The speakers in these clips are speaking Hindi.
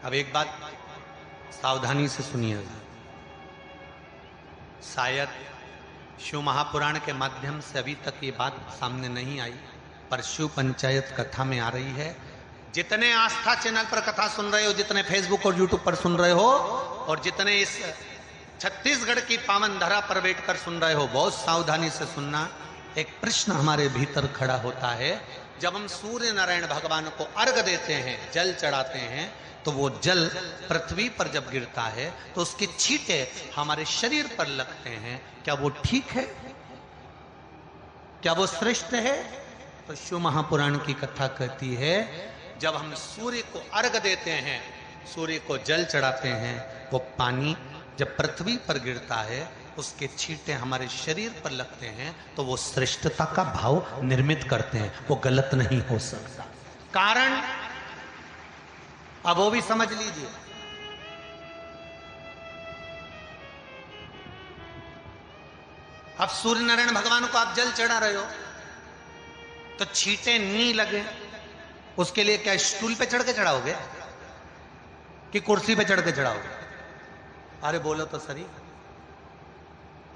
अब एक बात सावधानी से सुनिएगा, शायद शिव महापुराण के माध्यम से अभी तक ये बात सामने नहीं आई, पर शिव पंचायत कथा में आ रही है। जितने आस्था चैनल पर कथा सुन रहे हो, जितने फेसबुक और यूट्यूब पर सुन रहे हो, और जितने इस छत्तीसगढ़ की पावन धरा पर बैठकर सुन रहे हो, बहुत सावधानी से सुनना। एक प्रश्न हमारे भीतर खड़ा होता है, जब हम सूर्य नारायण भगवान को अर्घ देते हैं, जल चढ़ाते हैं, तो वो जल पृथ्वी पर जब गिरता है तो उसके छींटे हमारे शरीर पर लगते हैं। क्या वो ठीक है? क्या वो श्रेष्ठ है? तो शिव महापुराण की कथा कहती है, जब हम सूर्य को अर्घ देते हैं, सूर्य को जल चढ़ाते हैं, वो पानी जब पृथ्वी पर गिरता है, उसके छींटे हमारे शरीर पर लगते हैं, तो वो श्रेष्ठता का भाव निर्मित करते हैं, वो गलत नहीं हो सकता। कारण अब वो भी समझ लीजिए। अब सूर्य नारायण भगवान को आप जल चढ़ा रहे हो, तो छींटे नहीं लगे, उसके लिए क्या स्टूल पे चढ़ के चढ़ाओगे कि कुर्सी पे चढ़ के चढ़ाओगे? अरे बोलो तो सही।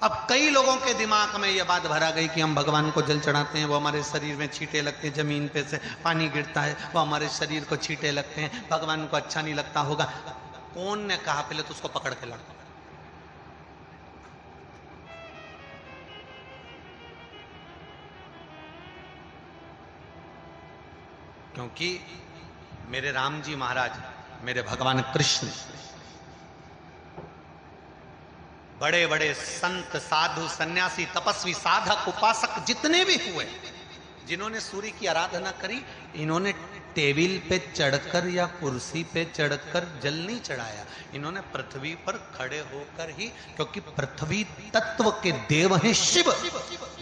अब कई लोगों के दिमाग में यह बात भरा गई कि हम भगवान को जल चढ़ाते हैं, वो हमारे शरीर में छींटे लगते हैं, जमीन पे से पानी गिरता है, वो हमारे शरीर को छींटे लगते हैं, भगवान को अच्छा नहीं लगता होगा। कौन ने कहा? पहले तो उसको पकड़ के लड़ो। क्योंकि मेरे राम जी महाराज, मेरे भगवान कृष्ण, बड़े बड़े संत, साधु, सन्यासी, तपस्वी, साधक, उपासक जितने भी हुए, जिन्होंने सूर्य की आराधना करी, इन्होंने टेबल पे चढ़कर या कुर्सी पे चढ़कर जल नहीं चढ़ाया, इन्होंने पृथ्वी पर खड़े होकर ही, क्योंकि पृथ्वी तत्व के देव हैं शिव।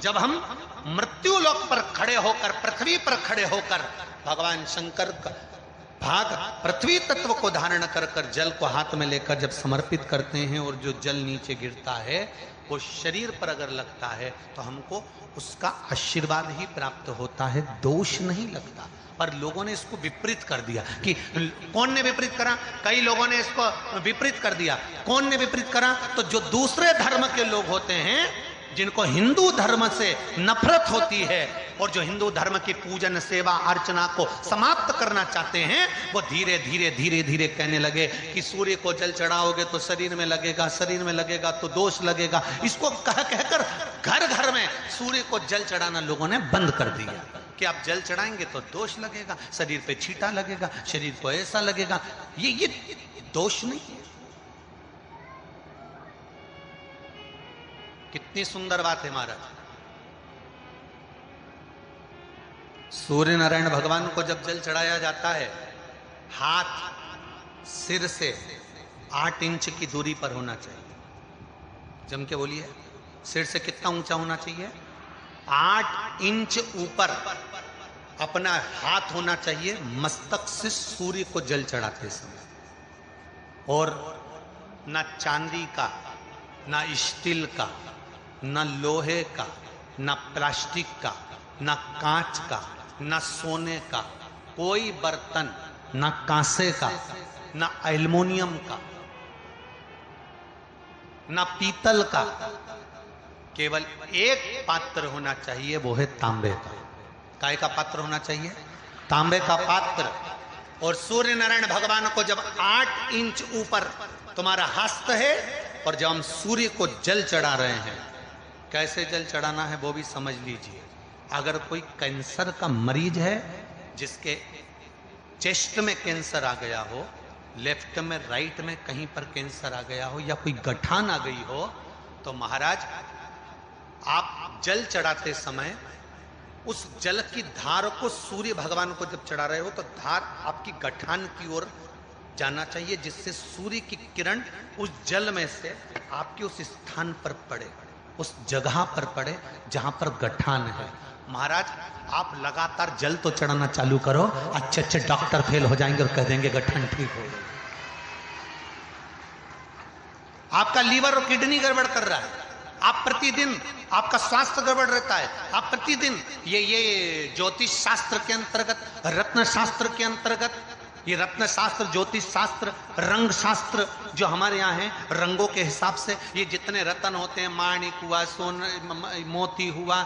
जब हम मृत्यु लोक पर खड़े होकर, पृथ्वी पर खड़े होकर भगवान शंकर का भाग पृथ्वी तत्व को धारण कर कर जल को हाथ में लेकर जब समर्पित करते हैं, और जो जल नीचे गिरता है वो शरीर पर अगर लगता है तो हमको उसका आशीर्वाद ही प्राप्त होता है, दोष नहीं लगता। पर लोगों ने इसको विपरीत कर दिया। कि कौन ने विपरीत करा? कई लोगों ने इसको विपरीत कर दिया। कौन ने विपरीत करा? तो जो दूसरे धर्म के लोग होते हैं, जिनको हिंदू धर्म से नफरत होती है और जो हिंदू धर्म की पूजन, सेवा, अर्चना को समाप्त करना चाहते हैं, वो धीरे धीरे धीरे धीरे कहने लगे कि सूर्य को जल चढ़ाओगे तो शरीर में लगेगा, शरीर में लगेगा तो दोष लगेगा। इसको कह कहकर घर घर में सूर्य को जल चढ़ाना लोगों ने बंद कर दिया कि आप जल चढ़ाएंगे तो दोष लगेगा, शरीर पे छींटा लगेगा, शरीर को ऐसा लगेगा। ये दोष नहीं है। कितनी सुंदर बात है महाराज। सूर्य नारायण भगवान को जब जल चढ़ाया जाता है, हाथ सिर से 8 इंच की दूरी पर होना चाहिए। जम के बोलिए, सिर से कितना ऊंचा होना चाहिए? 8 इंच ऊपर अपना हाथ होना चाहिए मस्तक से सूर्य को जल चढ़ाते समय। और ना चांदी का, ना स्टील का, ना लोहे का, ना प्लास्टिक का, ना कांच का, ना सोने का कोई बर्तन, ना कांसे का, ना एल्युमिनियम का, ना पीतल का, केवल एक पात्र होना चाहिए, वो है तांबे का। काय का पात्र होना चाहिए? तांबे का पात्र। और सूर्य नारायण भगवान को जब 8 इंच ऊपर तुम्हारा हस्त है, और जब हम सूर्य को जल चढ़ा रहे हैं, कैसे जल चढ़ाना है वो भी समझ लीजिए। अगर कोई कैंसर का मरीज है, जिसके चेस्ट में कैंसर आ गया हो, लेफ्ट में, राइट में कहीं पर कैंसर आ गया हो, या कोई गठान आ गई हो, तो महाराज आप जल चढ़ाते समय उस जल की धार को सूर्य भगवान को जब चढ़ा रहे हो, तो धार आपकी गठान की ओर जाना चाहिए, जिससे सूर्य की किरण उस जल में से आपके उस स्थान पर पड़े, उस जगह पर पड़े जहां पर गठान है। महाराज आप लगातार जल तो चढ़ाना चालू करो, अच्छे अच्छे डॉक्टर फेल हो जाएंगे और कह देंगे गठान ठीक हो गई। आपका लीवर और किडनी गड़बड़ कर रहा है, आप प्रतिदिन, आपका स्वास्थ्य गड़बड़ रहता है, आप प्रतिदिन ये ज्योतिष शास्त्र के अंतर्गत, रत्न शास्त्र के अंतर्गत, ये रत्न शास्त्र, ज्योतिष शास्त्र, रंग शास्त्र जो हमारे यहाँ है, रंगों के हिसाब से ये जितने रत्न होते हैं, माणिक हुआ, मोती हुआ,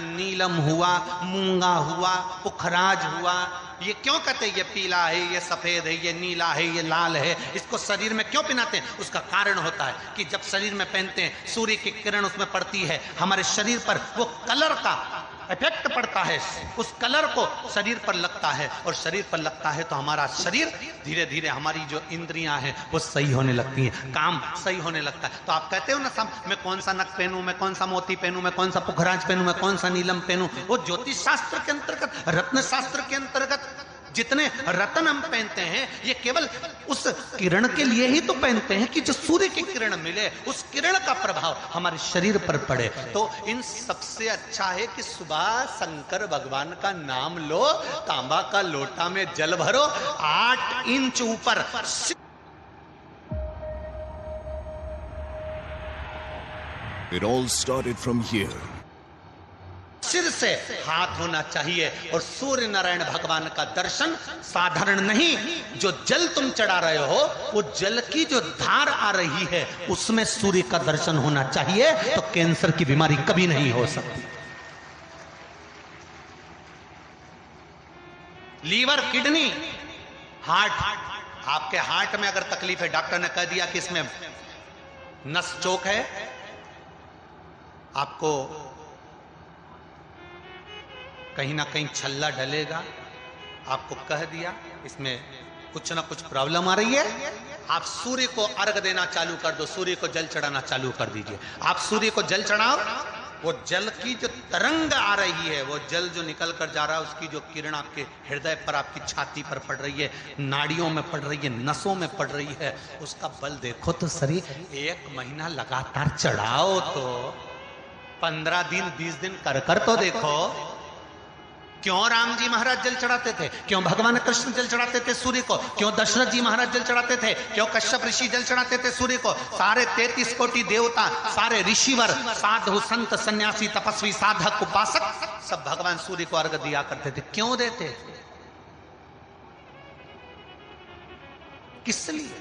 नीलम हुआ, मूंगा हुआ, पुखराज हुआ, ये क्यों कहते हैं ये पीला है, ये सफेद है, ये नीला है, ये लाल है, इसको शरीर में क्यों पहनाते हैं? उसका कारण होता है कि जब शरीर में पहनते हैं सूर्य की किरण उसमें पड़ती है, हमारे शरीर पर वो कलर का इफेक्ट पड़ता है, उस कलर को शरीर पर लगता है, और शरीर पर लगता है तो हमारा शरीर धीरे धीरे, हमारी जो इंद्रियां हैं वो सही होने लगती हैं, काम सही होने लगता है। तो आप कहते हो ना सब, मैं कौन सा नक पहनूं, मैं कौन सा मोती पहनूं, मैं कौन सा पुखराज पहनूं, मैं कौन सा नीलम पहनूं, वो ज्योतिष शास्त्र के अंतर्गत, रत्न शास्त्र के अंतर्गत जितने रत्न हम पहनते हैं ये केवल उस किरण के लिए ही तो पहनते हैं कि जो सूर्य की किरण मिले, उस किरण का प्रभाव हमारे शरीर पर पड़े। तो इन सबसे अच्छा है कि सुबह शंकर भगवान का नाम लो, तांबा का लोटा में जल भरो, 8 इंच ऊपर It all started from here. सिर से हाथ होना चाहिए, और सूर्य नारायण भगवान का दर्शन साधारण नहीं, जो जल तुम चढ़ा रहे हो वो जल की जो धार आ रही है उसमें सूर्य का दर्शन होना चाहिए, तो कैंसर की बीमारी कभी नहीं हो सकती। लीवर, किडनी, हार्ट, आपके हार्ट में अगर तकलीफ है, डॉक्टर ने कह दिया कि इसमें नस चोक है, आपको कहीं ना कहीं छल्ला डलेगा, आपको कह दिया इसमें कुछ ना कुछ प्रॉब्लम आ रही है, आप सूर्य को अर्घ देना चालू कर दो, सूर्य को जल चढ़ाना चालू कर दीजिए। आप सूर्य को जल चढ़ाओ, वो जल की जो तरंग आ रही है, वो जल जो निकल कर जा रहा है, उसकी जो किरण आपके हृदय पर, आपकी छाती पर पड़ रही है, नाड़ियों में पड़ रही है, नसों में पड़ रही है, उसका बल देखो तो सही। 1 महीना लगातार चढ़ाओ तो 15 दिन 20 दिन कर तो देखो। क्यों राम जी महाराज जल चढ़ाते थे, क्यों भगवान कृष्ण जल चढ़ाते थे सूर्य को, क्यों दशरथ जी महाराज जल चढ़ाते थे, क्यों कश्यप ऋषि जल चढ़ाते थे सूर्य को, सारे 33 कोटि देवता, सारे ऋषिवर, साधु संत सन्यासी तपस्वी साधक उपासक सब भगवान सूर्य को अर्घ दिया करते थे। क्यों देते थे, किस लिए?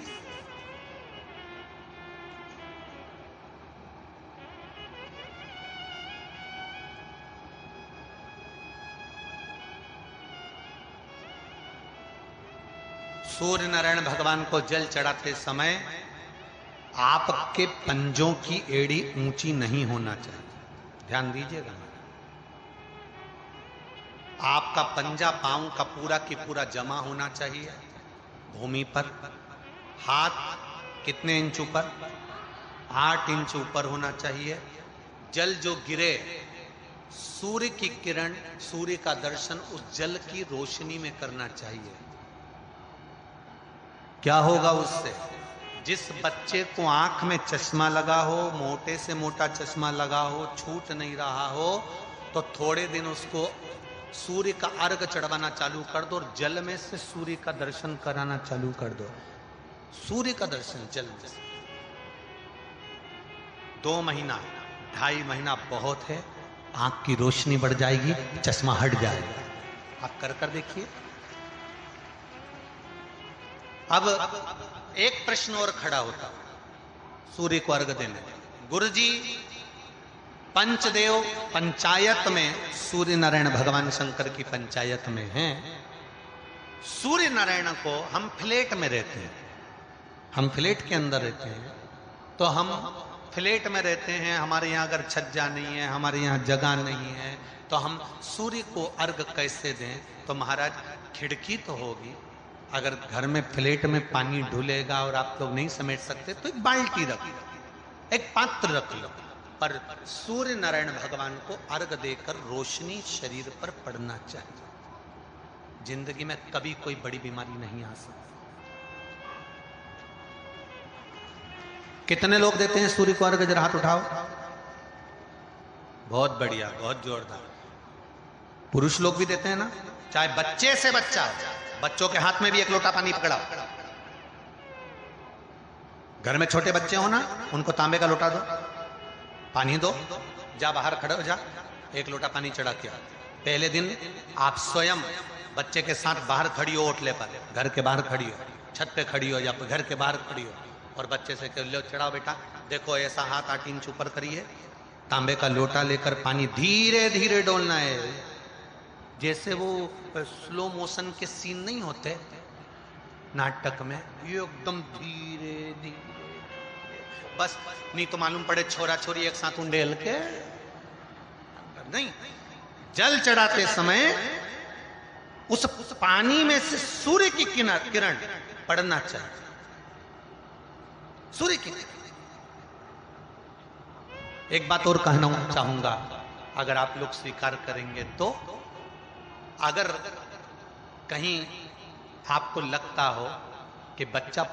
सूर्य नारायण भगवान को जल चढ़ाते समय आपके पंजों की एड़ी ऊंची नहीं होना चाहिए, ध्यान दीजिएगा। आपका पंजा पांव का पूरा की पूरा जमा होना चाहिए भूमि पर। हाथ कितने इंच ऊपर? 8 इंच ऊपर होना चाहिए। जल जो गिरे, सूर्य की किरण, सूर्य का दर्शन उस जल की रोशनी में करना चाहिए। क्या होगा उससे? जिस बच्चे को आंख में चश्मा लगा हो, मोटे से मोटा चश्मा लगा हो, छूट नहीं रहा हो, तो थोड़े दिन उसको सूर्य का अर्घ चढ़वाना चालू कर दो और जल में से सूर्य का दर्शन कराना चालू कर दो। सूर्य का दर्शन जल में से 2 महीना 2.5 महीना बहुत है, आंख की रोशनी बढ़ जाएगी, चश्मा हट जाएगा। आप कर देखिए। अब एक प्रश्न और खड़ा होता, सूर्य को अर्घ देने। गुरुजी, पंचदेव पंचायत में सूर्य नारायण भगवान शंकर की पंचायत में हैं। सूर्य नारायण को हम फ्लैट में रहते हैं, हम फ्लैट के अंदर रहते हैं, तो हम फ्लैट में रहते हैं, हमारे यहाँ अगर छज्जा नहीं है, हमारे यहाँ जगह नहीं है, तो हम सूर्य को अर्घ कैसे दें? तो महाराज खिड़की तो होगी, अगर घर में फ्लैट में पानी ढुलेगा और आप लोग नहीं समेट सकते तो एक बाल्टी रख लो, एक पात्र रख लो, पर सूर्य नारायण भगवान को अर्घ देकर रोशनी शरीर पर पड़ना चाहिए। जिंदगी में कभी कोई बड़ी बीमारी नहीं आ सकती। कितने लोग देते हैं सूर्य को अर्घ? जरा हाथ उठाओ। बहुत बढ़िया, बहुत जोरदार। पुरुष लोग भी देते हैं ना, चाहे बच्चे से बच्चा, बच्चों के हाथ में भी 1 लोटा पानी पकड़ाओ। घर में छोटे बच्चे हो ना, उनको तांबे का लोटा दो, पानी दो, जा बाहर खड़े हो जा, 1 लोटा पानी चढ़ा के। पहले दिन आप स्वयं बच्चे के साथ बाहर खड़ी हो ओटले पर, घर के बाहर खड़ी हो, छत पे खड़ी हो या घर के बाहर खड़ी हो, और बच्चे से कह लो चढ़ाओ बेटा, देखो ऐसा हाथ 8 इंच ऊपर करिए, तांबे का लोटा लेकर पानी धीरे धीरे डोलना है, जैसे वो स्लो मोशन के सीन नहीं होते नाटक में, ये एकदम धीरे धीरे, बस नहीं तो मालूम पड़े छोरा छोरी एक साथ उंडेल के नहीं। जल चढ़ाते समय उस पानी में से सूर्य की किरण पड़ना चाहिए, सूर्य की। एक बात और कहना चाहूंगा, अगर आप लोग स्वीकार करेंगे तो, अगर कहीं आपको लगता हो कि बच्चा